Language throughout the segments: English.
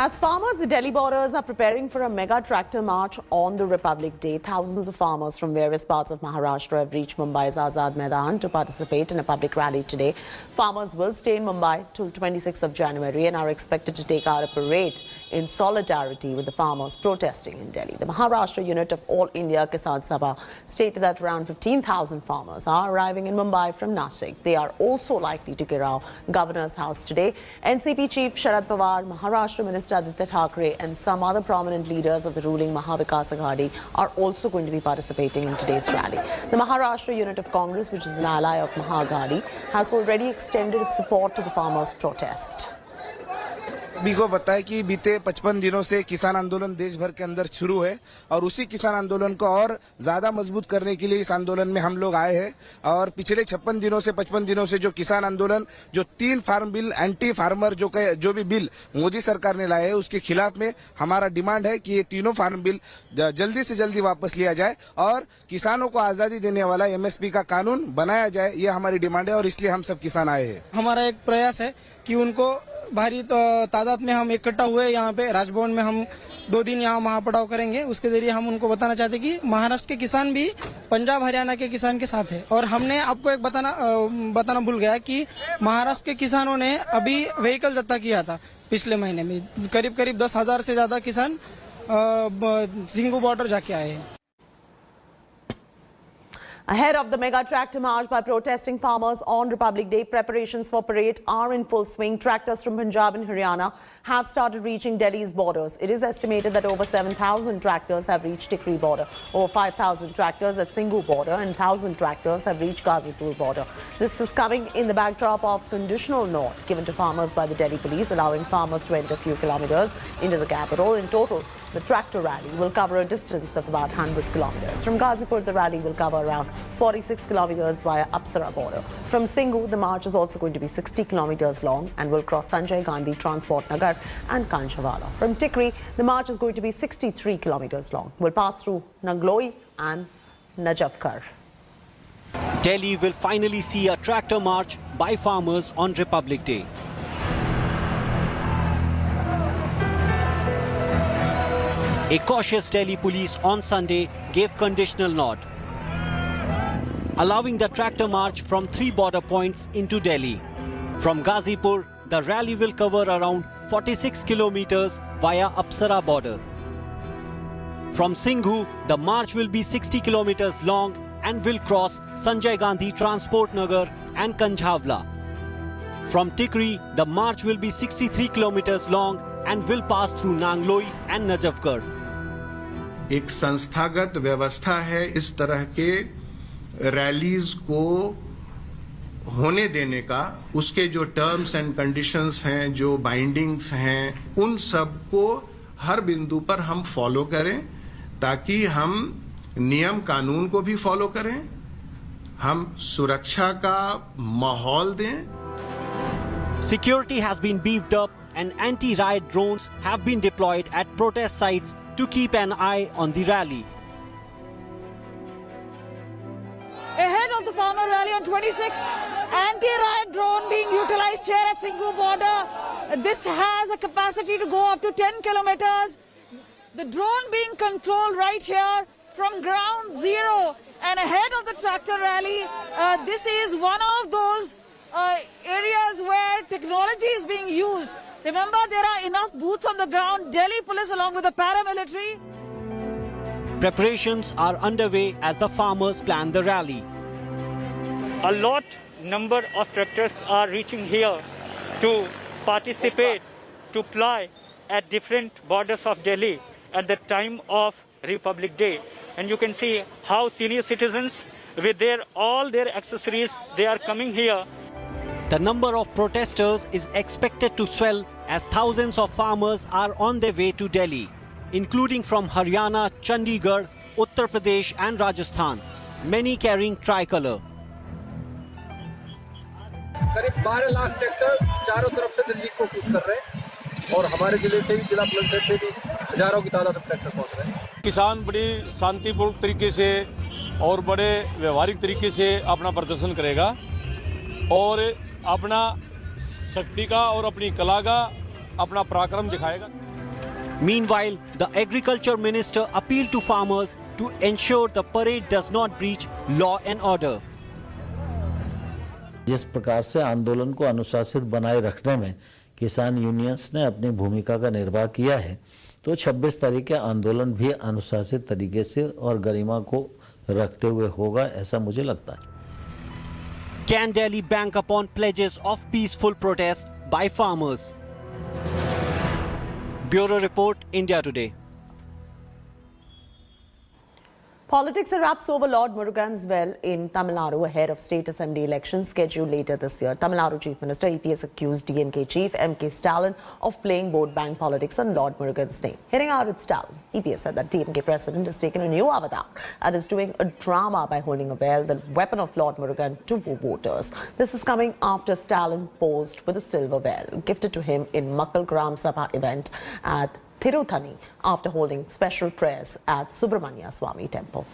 As farmers, the Delhi borders are preparing for a mega tractor march on the Republic Day. Thousands of farmers from various parts of Maharashtra have reached Mumbai's Azad Maidan to participate in a public rally today. Farmers will stay in Mumbai till 26th of January and are expected to take out a parade in solidarity with the farmers protesting in Delhi. The Maharashtra unit of All India Kisan Sabha stated that around 15,000 farmers are arriving in Mumbai from Nashik. They are also likely to Girao Governor's House today. NCP Chief Sharad Pawar, Maharashtra Minister Aditya Thackeray and some other prominent leaders of the ruling Mahavikas Aghadi are also going to be participating in today's rally. The Maharashtra unit of Congress, which is an ally of Maha Aghadi, has already extended its support to the farmers' protest. भी को बताया कि बीते 55 दिनों से किसान आंदोलन देश भर के अंदर शुरू है और उसी किसान आंदोलन को और ज्यादा मजबूत करने के लिए इस आंदोलन में हम लोग आए हैं। और पिछले 55 दिनों से जो किसान आंदोलन, जो 3 फार्म बिल, एंटी फार्मर जो भी बिल मोदी सरकार ने लाए हैं, उसके खिलाफ में हमारा डिमांड है कि ये तीनों फार्म बिल जल्दी से जल्दी वापस लिया जाए और किसानों को आजादी देने वाला MSP का कानून बनाया जाए। ये हमारी डिमांड है और इसलिए हम सब किसान आए हैं। हमारा एक प्रयास है कि उनको भारी तादाद में हम इकट्ठा हुए यहाँ पे राजभवन में हम 2 दिन यहाँ महापड़ाव करेंगे। उसके जरिए हम उनको बताना चाहते हैं कि महाराष्ट्र के किसान भी पंजाब हरियाणा के किसान के साथ है। और हमने आपको एक बताना भूल गया कि महाराष्ट्र के किसानों ने अभी व्हीकल जब्त किया था पिछले महीने में। करीब 10,000 से ज्यादा किसान सिंगू बॉर्डर जाके आए हैं। Ahead of the mega tractor march by protesting farmers on Republic Day, preparations for parade are in full swing. Tractors from Punjab and Haryana have started reaching Delhi's borders. It is estimated that over 7,000 tractors have reached Tikri border, over 5,000 tractors at Singhu border and 1,000 tractors have reached Ghazipur border. This is coming in the backdrop of conditional note given to farmers by the Delhi police, allowing farmers to enter a few kilometers into the capital. In total, the tractor rally will cover a distance of about 100 kilometers. From Ghazipur, the rally will cover around 46 kilometers via Apsara border. From Singhu, the march is also going to be 60 kilometers long and will cross Sanjay Gandhi Transport Nagar and Kanchawala. From Tikri, the march is going to be 63 kilometers long. Will pass through Nangloi and Najafgarh. Delhi will finally see a tractor march by farmers on Republic Day. A cautious Delhi police on Sunday gave conditional nod, allowing the tractor march from 3 border points into Delhi. From Ghazipur, the rally will cover around 46 kilometers via Apsara border. From Singhu, the march will be 60 kilometers long and will cross Sanjay Gandhi Transport Nagar and Kanjhavla. From Tikri, the march will be 63 kilometers long and will pass through Nangloi and Najafgarh. एक संस्थागत व्यवस्था है इस तरह के rallies को होने देने का। उसके जो टर्म्स एंड कंडीशंस हैं, जो बाइंडिंग्स हैं, उन सब को हर बिंदु पर हम फॉलो करें ताकि हम नियम कानून को भी फॉलो करें, हम सुरक्षा का माहौल दें। Security has been beefed up and anti-riot drones have been deployed at protest sites to keep an eye on the rally. Ahead of the farmer rally on 26th, anti-riot drone being utilized here at Singhu border. This has a capacity to go up to 10 kilometers. The drone being controlled right here from ground zero. And ahead of the tractor rally, this is one of those areas where technology is being used. Remember, there are enough boots on the ground. Delhi police along with the paramilitary. Preparations are underway as the farmers plan the rally. A lot number of tractors are reaching here to participate, to ply at different borders of Delhi at the time of Republic Day. And you can see how senior citizens with all their accessories, they are coming here. The number of protesters is expected to swell as thousands of farmers are on their way to Delhi, including from Haryana, Chandigarh, Uttar Pradesh and Rajasthan, many carrying tricolour. करीब 12 lakh tractor चारों तरफ से दिल्ली को कूच कर रहे हैं और हमारे जिले से भी, जिला पुलिस से भी हजारों की तादाद में ट्रैक्टर पहुंच रहे हैं। किसान बड़ी शांतिपूर्ण तरीके से और बड़े व्यवहारिक तरीके से अपना प्रदर्शन करेगा और अपना शक्ति का और अपनी कला का अपना पराक्रम दिखाएगा। Meanwhile, the Agriculture Minister appealed to farmers to ensure the parade does not breach law and order. जिस प्रकार से आंदोलन को अनुशासित बनाए रखने में किसान यूनियंस ने अपनी भूमिका का निर्वाह किया है, तो 26 तारीख के आंदोलन भी अनुशासित तरीके से और गरिमा को रखते हुए होगा, ऐसा मुझे लगता है. Can Delhi bank upon pledges of peaceful protest by farmers? Bureau Report, India Today. Politics erupts over Lord Murugan's well in Tamil Nadu ahead of state assembly elections scheduled later this year. Tamil Nadu Chief Minister EPS accused DMK Chief MK Stalin of playing vote bank politics on Lord Murugan's name. Hitting out at Stalin, EPS said that DMK President has taken a new avatar and is doing a drama by holding a well, the weapon of Lord Murugan, to woo voters. This is coming after Stalin posed with a silver well gifted to him in Makkal Gram Sabha event at Thiruthani after holding special prayers at Subramanya Swami temple.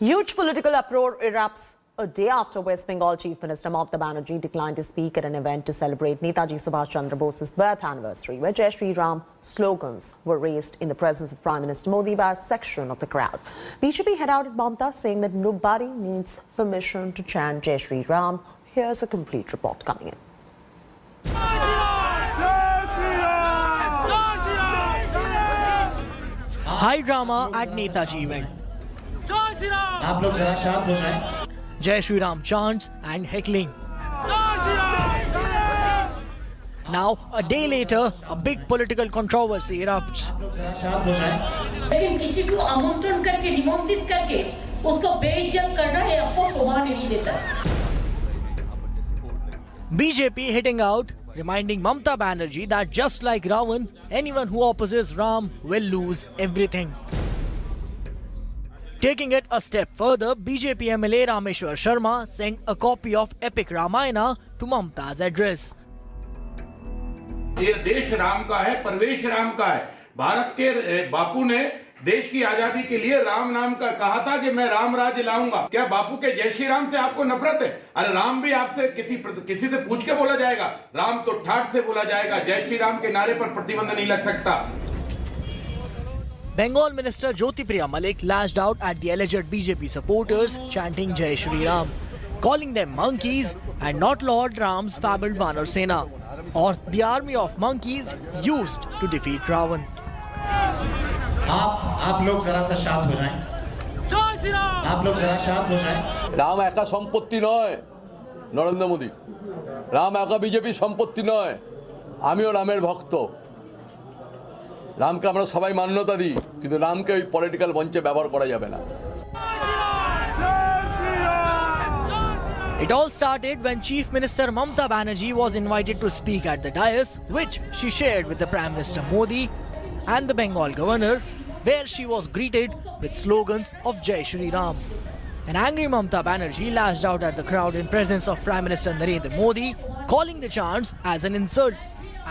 Huge political uproar erupts a day after West Bengal Chief Minister Mamata Banerjee declined to speak at an event to celebrate Netaji Subhash Chandra Bose's birth anniversary, where Jai Shri Ram slogans were raised in the presence of Prime Minister Modi by a section of the crowd. BJP head out at Mamata saying that nobody needs permission to chant Jai Shri Ram. Here's a complete report coming in. High drama at Netaji event. आप लोग जरा शांत हो जाएं. Jai Shri Ram chants and heckling. Now, a day later, a big political controversy erupts. लेकिन किसी को आमंत्रण करके निमंत्रित करके उसको बेइज्जत करना है आपको शोभा नहीं देता. BJP hitting out, reminding Mamata Banerjee that just like Ravan, anyone who opposes Ram will lose everything. Taking it a step further, BJP MLA Rameshwar Sharma sent a copy of Epic Ramayana to Mamata's address. ये देश राम का है, परवेश राम का है. भारत के बापू ने देश की आजादी के लिए राम नाम का कहा था कि मैं राम राज्य लाऊंगा. क्या बापू के जय श्री राम से आपको नफरत है? अरे राम भी आपसे किसी से पूछ के बोला जाएगा. राम तो ठाठ से बोला जाएगा. जय श्री राम के नारे पर प्रतिबंध नहीं लग सकता. Bengal Minister Jyotipriya Malik lashed out at the alleged BJP supporters chanting Jai Shri Ram, calling them monkeys and not Lord Ram's fabled Vanar Sena, or the army of monkeys used to defeat Ravan. आप लोग जरा सा शांत हो जाएं. आप लोग जरा शांत हो जाएं. রাম একা সম্পত্তি নয় নরেন্দ্র মোদি. রাম একা বিজেপি সম্পত্তি নয়. আমিও রামের ভক্ত. রামকে আমরা সবাই মান্যতা দিই, কিন্তু রামকে ওই পলিটিক্যাল মঞ্চে ব্যবহার করা যাবে না. It all started when Chief Minister Mamata Banerjee was invited to speak at the dais, which she shared with the Prime Minister Modi and the Bengal Governor, where she was greeted with slogans of Jai Shri Ram. An angry Mamata Banerjee lashed out at the crowd in presence of Prime Minister Narendra Modi, calling the chants as an insult,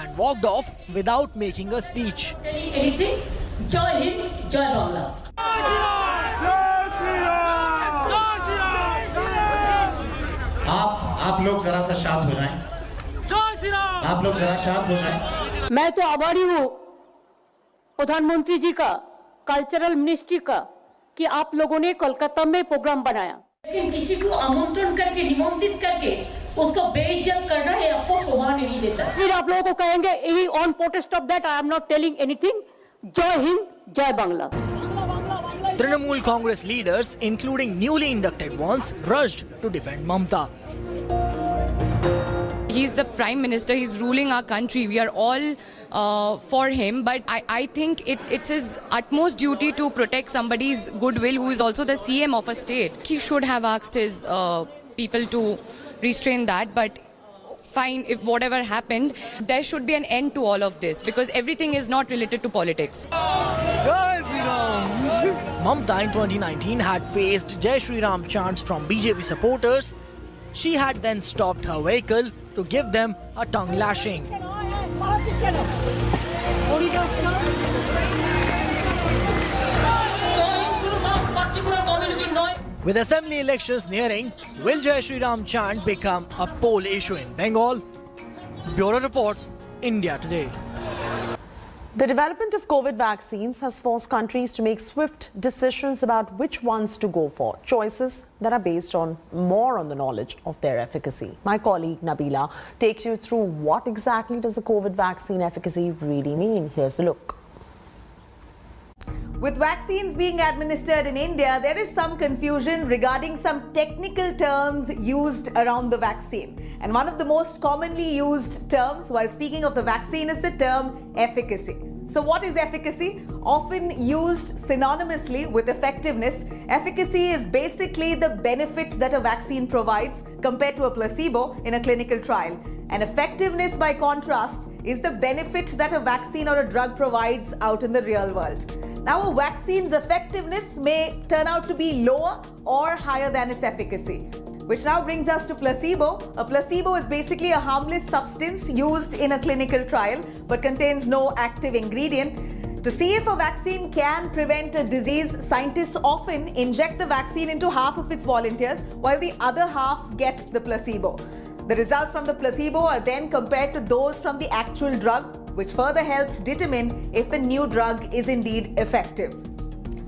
and walked off without making a speech. Anything? Joy Hind, Joy Bangla. आप लोग जरा सा शांत हो जाएं. आप लोग जरा शांत हो जाएं. मैं तो आभारी हूँ प्रधानमंत्री जी का, कल्चरल मिनिस्ट्री का, कि आप लोगों ने कोलकाता में प्रोग्राम बनाया. लेकिन किसी को आमंत्रण करके निमंत्रित करके उसको बेइज्जत करना है आपको शोभा नहीं देता. फिर आप लोगों को कहेंगे यही on protest of that I am not telling anything. जय हिंद, जय Bangla. Trinamool Congress leaders, including newly inducted ones, rushed to defend Mamata. He's the Prime Minister, he's ruling our country. We are all for him, but I think it's his utmost duty to protect somebody's goodwill who is also the CM of a state. He should have asked his people to restrain that, but fine, if whatever happened, there should be an end to all of this because everything is not related to politics. Mamta in 2019 had faced Jai Shri Ram chants from BJP supporters. She had then stopped her vehicle to give them a tongue lashing. With assembly elections nearing, will Jai Shri Ram chant become a poll issue in Bengal? Bureau Report, India Today. The development of COVID vaccines has forced countries to make swift decisions about which ones to go for, choices that are based on more on the knowledge of their efficacy. My colleague Nabila takes you through what exactly does the COVID vaccine efficacy really mean. Here's a look. With vaccines being administered in India, there is some confusion regarding some technical terms used around the vaccine. And one of the most commonly used terms while speaking of the vaccine is the term efficacy. So what is efficacy? Often used synonymously with effectiveness, efficacy is basically the benefit that a vaccine provides compared to a placebo in a clinical trial. And effectiveness, by contrast, is the benefit that a vaccine or a drug provides out in the real world. Now, a vaccine's effectiveness may turn out to be lower or higher than its efficacy. Which now brings us to placebo. A placebo is basically a harmless substance used in a clinical trial but contains no active ingredient. To see if a vaccine can prevent a disease, scientists often inject the vaccine into half of its volunteers while the other half get the placebo. The results from the placebo are then compared to those from the actual drug, which further helps determine if the new drug is indeed effective.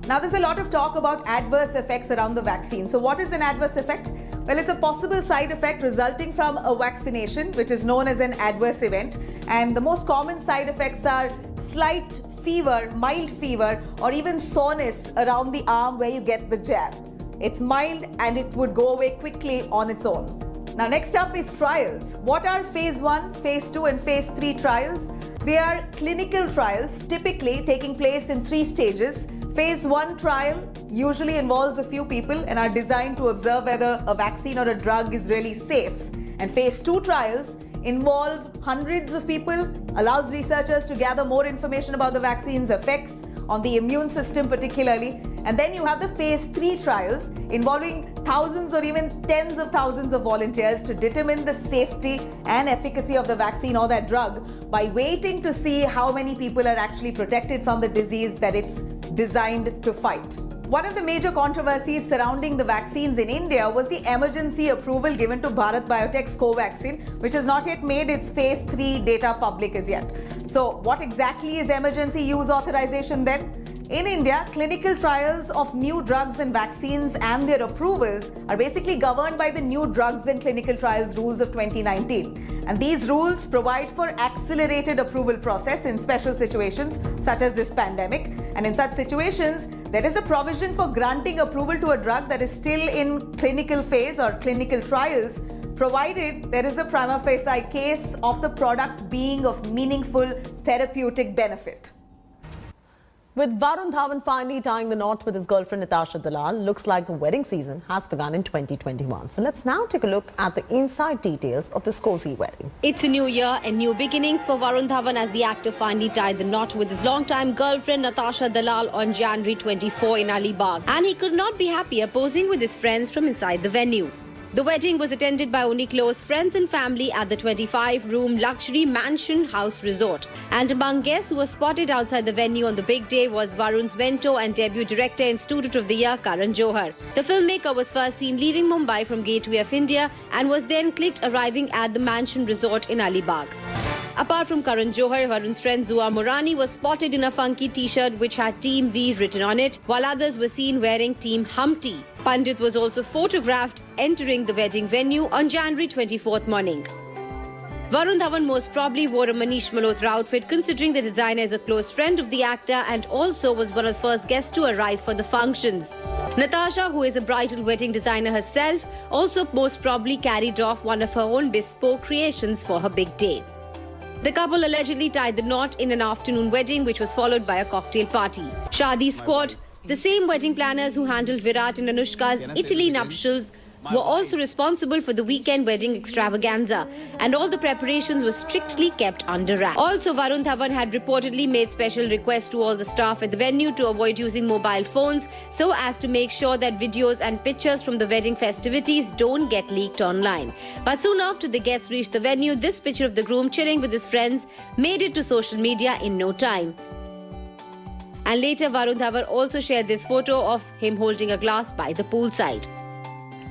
Now, there's a lot of talk about adverse effects around the vaccine. So what is an adverse effect? Well, it's a possible side effect resulting from a vaccination, which is known as an adverse event. And the most common side effects are slight fever, mild fever, or even soreness around the arm where you get the jab. It's mild and it would go away quickly on its own. Now, next up is trials. What are phase 1, phase 2 and phase 3 trials? They are clinical trials, typically taking place in 3 stages. Phase 1 trial usually involves a few people and are designed to observe whether a vaccine or a drug is really safe. And phase 2 trials involve hundreds of people, allows researchers to gather more information about the vaccine's effects on the immune system particularly. And then you have the phase 3 trials involving thousands or even tens of thousands of volunteers to determine the safety and efficacy of the vaccine or that drug by waiting to see how many people are actually protected from the disease that it's designed to fight. One of the major controversies surrounding the vaccines in India was the emergency approval given to Bharat Biotech's Covaxin, which has not yet made its phase 3 data public as yet. So what exactly is emergency use authorization then? In India, clinical trials of new drugs and vaccines and their approvals are basically governed by the New Drugs and Clinical Trials Rules of 2019. And these rules provide for accelerated approval process in special situations such as this pandemic. And in such situations, there is a provision for granting approval to a drug that is still in clinical phase or clinical trials, provided there is a prima facie case of the product being of meaningful therapeutic benefit. With Varun Dhawan finally tying the knot with his girlfriend Natasha Dalal, looks like the wedding season has begun in 2021. So let's now take a look at the inside details of this cozy wedding. It's a new year and new beginnings for Varun Dhawan as the actor finally tied the knot with his longtime girlfriend Natasha Dalal on January 24 in Alibag. And he could not be happier posing with his friends from inside the venue. The wedding was attended by only close friends and family at the 25-room luxury mansion house resort. And among guests who were spotted outside the venue on the big day was Varun's mentor and debut director and student of the year, Karan Johar. The filmmaker was first seen leaving Mumbai from Gateway of India and was then clicked arriving at the mansion resort in Alibag. Apart from Karan Johar, Varun's friend Zua Morani was spotted in a funky t-shirt which had Team V written on it, while others were seen wearing Team Humpty. Pandit was also photographed entering the wedding venue on January 24th morning. Varun Dhawan most probably wore a Manish Malhotra outfit, considering the designer is a close friend of the actor and also was one of the first guests to arrive for the functions. Natasha, who is a bridal wedding designer herself, also most probably carried off one of her own bespoke creations for her big day. The couple allegedly tied the knot in an afternoon wedding, which was followed by a cocktail party. Shadi Squad, the same wedding planners who handled Virat and Anushka's Italy nuptials, were also responsible for the weekend wedding extravaganza, and all the preparations were strictly kept under wraps. Also, Varun Dhawan had reportedly made special requests to all the staff at the venue to avoid using mobile phones so as to make sure that videos and pictures from the wedding festivities don't get leaked online. But soon after the guests reached the venue, this picture of the groom chilling with his friends made it to social media in no time. And later, Varun Dhawan also shared this photo of him holding a glass by the poolside.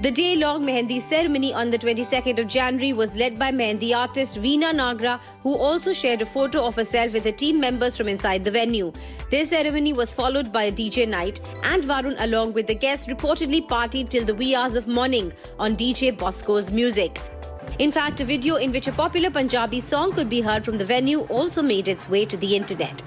The day-long Mehendi ceremony on the 22nd of January was led by Mehendi artist Veena Nagra, who also shared a photo of herself with her team members from inside the venue. Their ceremony was followed by a DJ night, and Varun, along with the guests, reportedly partied till the wee hours of morning on DJ Bosco's music. In fact, a video in which a popular Punjabi song could be heard from the venue also made its way to the internet.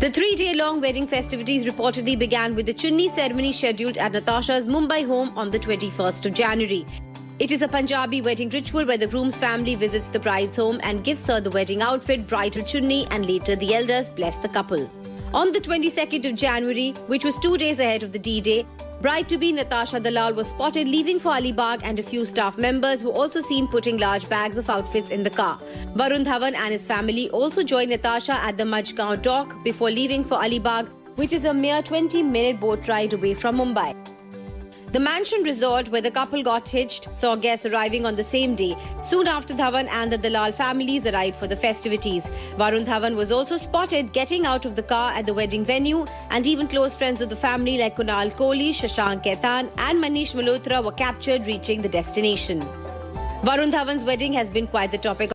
The 3-day-long wedding festivities reportedly began with the chunni ceremony scheduled at Natasha's Mumbai home on the 21st of January. It is a Punjabi wedding ritual where the groom's family visits the bride's home and gives her the wedding outfit, bridal chunni, and later the elders bless the couple. On the 22nd of January, which was 2 days ahead of the D-Day, bride-to-be Natasha Dalal was spotted leaving for Alibag, and a few staff members were also seen putting large bags of outfits in the car. Varun Dhawan and his family also joined Natasha at the Majgaon dock before leaving for Alibag, which is a mere 20-minute boat ride away from Mumbai. The mansion resort where the couple got hitched saw guests arriving on the same day. Soon after, Dhawan and the Dalal families arrived for the festivities. Varun Dhawan was also spotted getting out of the car at the wedding venue, and even close friends of the family like Kunal Kohli, Shashank Khaitan and Manish Malhotra were captured reaching the destination. Varun Dhawan's wedding has been quite the topic,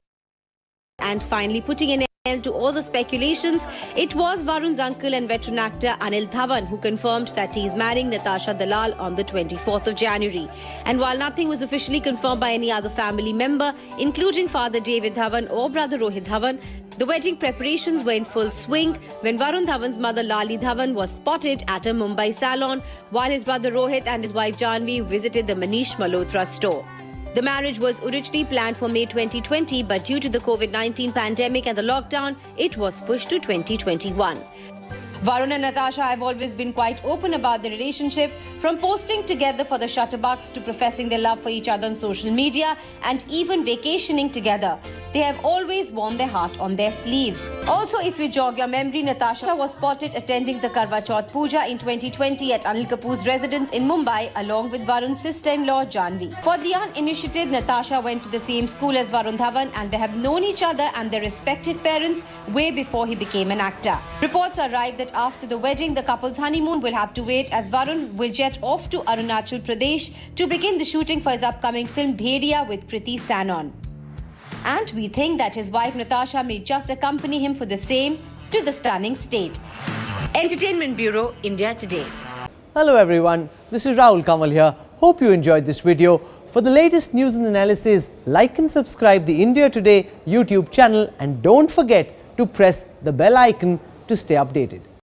and finally putting an end to all the speculations, it was Varun's uncle and veteran actor Anil Dhawan who confirmed that he is marrying Natasha Dalal on the 24th of January. And while nothing was officially confirmed by any other family member, including father David Dhawan or brother Rohit Dhawan, the wedding preparations were in full swing when Varun Dhawan's mother Lali Dhawan was spotted at a Mumbai salon, while his brother Rohit and his wife Janvi visited the Manish Malhotra store. The marriage was originally planned for May 2020, but due to the COVID-19 pandemic and the lockdown, it was pushed to 2021. Varun and Natasha have always been quite open about their relationship, from posting together for the Shutterbucks to professing their love for each other on social media and even vacationing together. They have always worn their heart on their sleeves. Also, if you jog your memory, Natasha was spotted attending the Karwa Chauth Puja in 2020 at Anil Kapoor's residence in Mumbai along with Varun's sister-in-law Janvi. For the uninitiated, Natasha went to the same school as Varun Dhawan, and they have known each other and their respective parents way before he became an actor. Reports arrived that after the wedding, the couple's honeymoon will have to wait, as Varun will jet off to Arunachal Pradesh to begin the shooting for his upcoming film Bhediya with Kriti Sanon. And we think that his wife Natasha may just accompany him for the same to the stunning state. Entertainment Bureau, India Today. Hello everyone, this is Rahul Kamal here. Hope you enjoyed this video. For the latest news and analysis, like and subscribe the India Today YouTube channel, and don't forget to press the bell icon to stay updated.